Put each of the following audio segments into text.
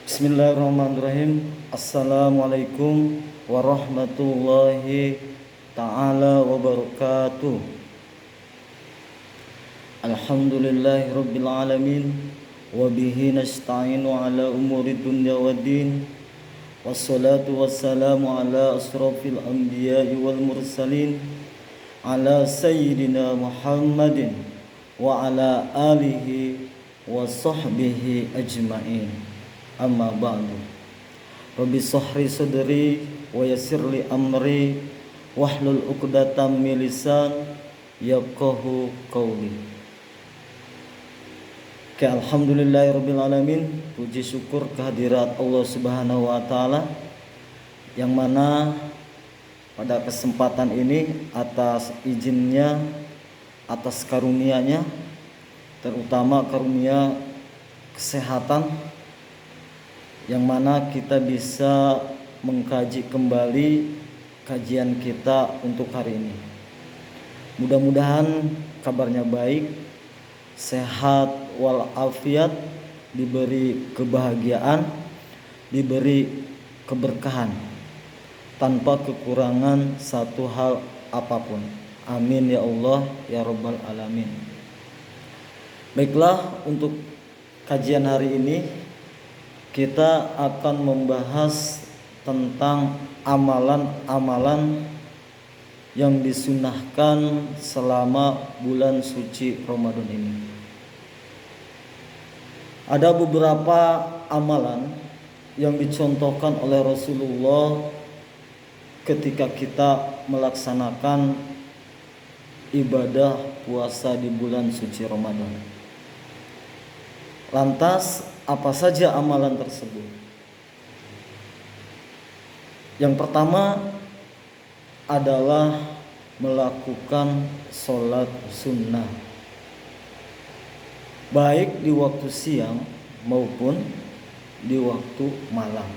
Bismillahirrahmanirrahim. Assalamualaikum warahmatullahi ta'ala wabarakatuh. Alhamdulillahi rabbil alamin. Wabihi nasta'inu ala umuri dunya waddin. Wassalatu wassalamu ala asrafil anbiya'i wal mursalin, ala sayyidina Muhammadin wa ala alihi wa sahbihi ajma'in. Amma ba'du. Rabbi sahri sadri wa yassirli amri wahlul 'uqdatam min lisan yafqahu qawli. Alhamdulillahirabbil alamin. Puji syukur kehadirat Allah Subhanahu wa taala yang mana pada kesempatan ini atas izinnya, atas karunia-Nya, terutama karunia kesehatan, yang mana kita bisa mengkaji kembali kajian kita untuk hari ini. Mudah-mudahan kabarnya baik, sehat walafiat, diberi kebahagiaan, diberi keberkahan tanpa kekurangan satu hal apapun. Amin ya Allah ya Rabbal alamin. Baiklah, untuk kajian hari ini kita akan membahas tentang amalan-amalan yang disunahkan selama bulan suci Ramadan ini. Ada beberapa amalan yang dicontohkan oleh Rasulullah ketika kita melaksanakan ibadah puasa di bulan suci Ramadan. Lantas, apa saja amalan tersebut? Yang pertama adalah melakukan sholat sunnah, baik di waktu siang maupun di waktu malam.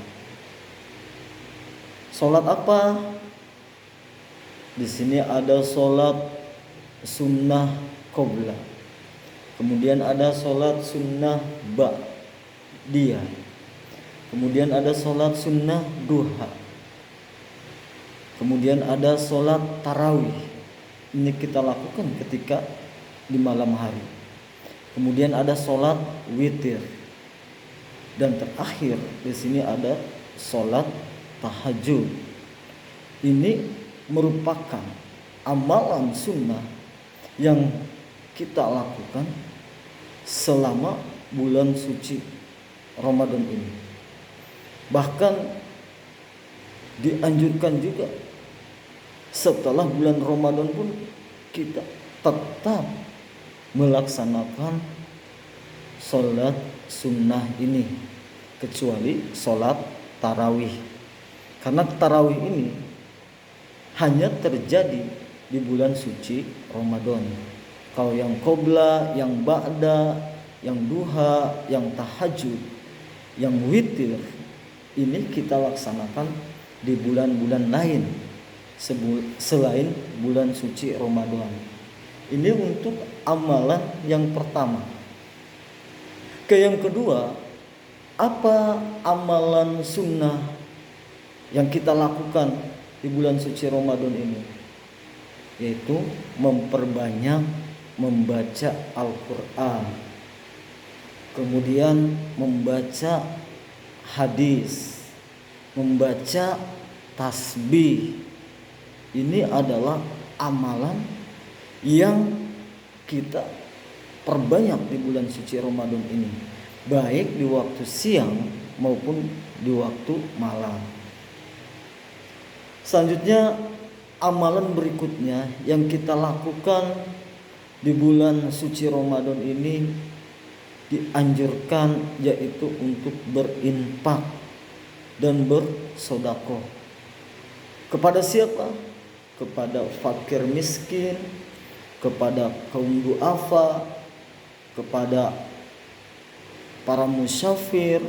Sholat apa? Di sini ada sholat sunnah qobla, kemudian ada sholat sunnah ba'diyah, kemudian ada sholat sunnah duha, kemudian ada sholat tarawih. Ini kita lakukan ketika di malam hari. Kemudian ada sholat witir, dan terakhir di sini ada sholat tahajud. Ini merupakan amalan sunnah yang kita lakukan selama bulan suci Ramadan ini. Bahkan dianjurkan juga setelah bulan Ramadan pun kita tetap melaksanakan sholat sunnah ini, kecuali sholat tarawih. Karena tarawih ini hanya terjadi di bulan suci Ramadan. Kalau yang qobla, yang ba'da, yang duha, yang tahajud, yang witir, ini kita laksanakan di bulan-bulan lain selain bulan suci Ramadan. Ini untuk amalan yang pertama. Yang kedua, apa amalan sunnah yang kita lakukan di bulan suci Ramadan ini? Yaitu memperbanyak membaca Al-Quran, kemudian membaca hadis, membaca tasbih. Ini adalah amalan yang kita perbanyak di bulan suci Ramadan ini, baik di waktu siang maupun di waktu malam. Selanjutnya, amalan berikutnya yang kita lakukan di bulan suci Ramadan ini dianjurkan, yaitu untuk berinfak dan bersedekah. Kepada siapa? Kepada fakir miskin, kepada kaum duafa, kepada para musafir,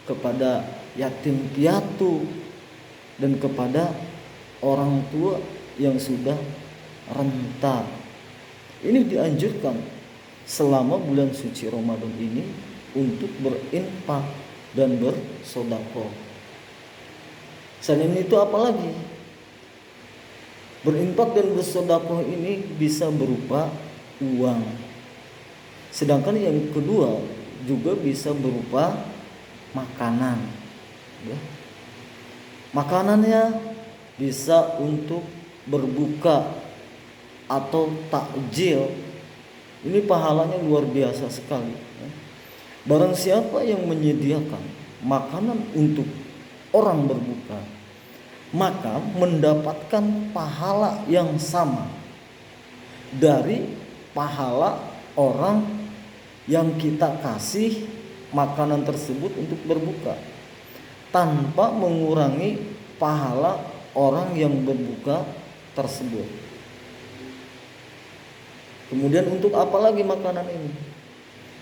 kepada yatim piatu, dan kepada orang tua yang sudah renta. Ini dianjurkan selama bulan suci Ramadan ini untuk berinfak dan bersedekah. Selain itu apalagi? Berinfak dan bersedekah ini bisa berupa uang. Sedangkan yang kedua juga bisa berupa makanan. Ya. Makanannya bisa untuk berbuka atau takjil. Ini pahalanya luar biasa sekali. Barang siapa yang menyediakan makanan untuk orang berbuka, maka mendapatkan pahala yang sama dari pahala orang yang kita kasih makanan tersebut untuk berbuka, tanpa mengurangi pahala orang yang berbuka tersebut. Kemudian untuk apa lagi makanan ini?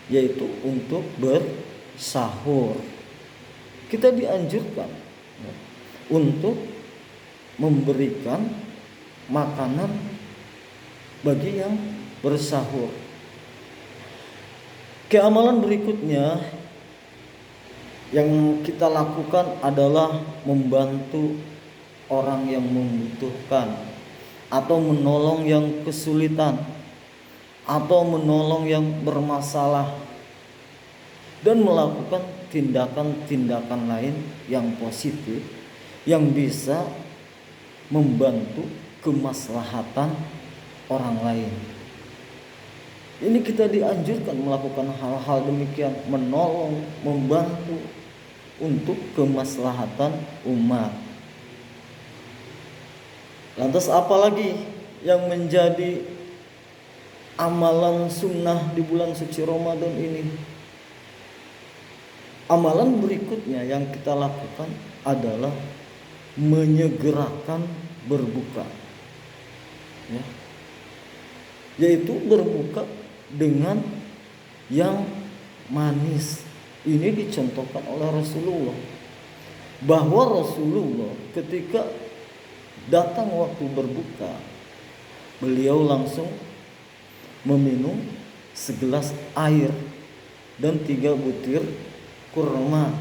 Yaitu untuk bersahur. Kita dianjurkan untuk memberikan makanan bagi yang bersahur. Keamalan berikutnya yang kita lakukan adalah membantu orang yang membutuhkan, atau menolong yang kesulitan, atau menolong yang bermasalah, dan melakukan tindakan-tindakan lain yang positif yang bisa membantu kemaslahatan orang lain. Ini kita dianjurkan melakukan hal-hal demikian, menolong, membantu untuk kemaslahatan umat. Lantas apalagi yang menjadi amalan sunnah di bulan suci Ramadan ini? Amalan berikutnya yang kita lakukan adalah menyegerakan berbuka, ya. Yaitu berbuka dengan yang manis. Ini dicontohkan oleh Rasulullah, bahwa Rasulullah ketika datang waktu berbuka, beliau langsung meminum segelas air dan 3 butir kurma.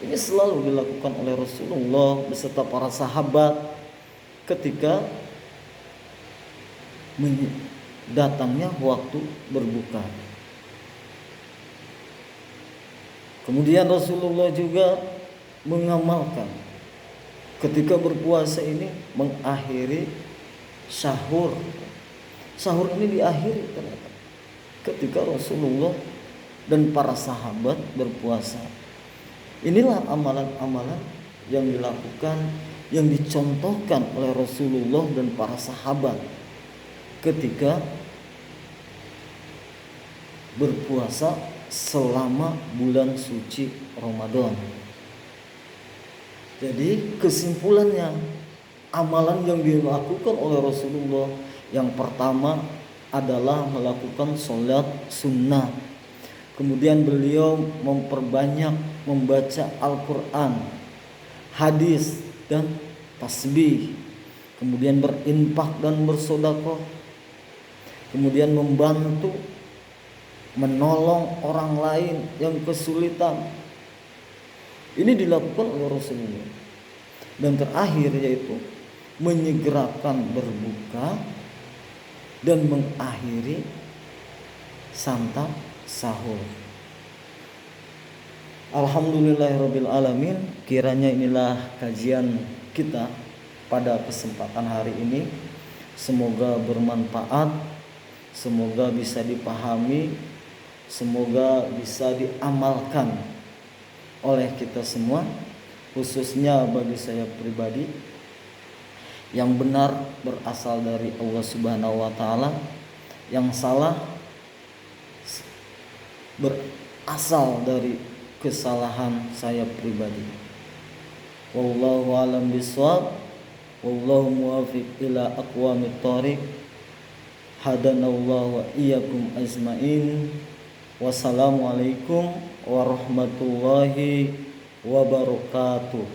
Ini selalu dilakukan oleh Rasulullah beserta para sahabat ketika datangnya waktu berbuka. Kemudian Rasulullah juga mengamalkan ketika berpuasa ini mengakhiri sahur. Sahur ini diakhiri ternyata ketika Rasulullah dan para sahabat berpuasa. Inilah amalan-amalan yang dilakukan, yang dicontohkan oleh Rasulullah dan para sahabat ketika berpuasa selama bulan suci Ramadan. Jadi kesimpulannya, amalan yang dilakukan oleh Rasulullah yang pertama adalah melakukan sholat sunnah. Kemudian beliau memperbanyak membaca Al-Quran, hadis dan tasbih. Kemudian berinfak dan bersedekah. Kemudian membantu, menolong orang lain yang kesulitan. Ini dilakukan oleh Rasulullah. Dan terakhir yaitu menyegerakan berbuka dan mengakhiri santap sahur. Alhamdulillahirabbil alamin. Kiranya inilah kajian kita pada kesempatan hari ini. Semoga bermanfaat, semoga bisa dipahami, semoga bisa diamalkan oleh kita semua, khususnya bagi saya pribadi. Yang benar berasal dari Allah Subhanahu wa taala, yang salah berasal dari kesalahan saya pribadi. Wallahu a'lam bishawab. Wallahu muwaffiq ila aqwamit thoriq. Hadanallahu wa iyyakum ajmain. Wassalamualaikum warahmatullahi wabarakatuh.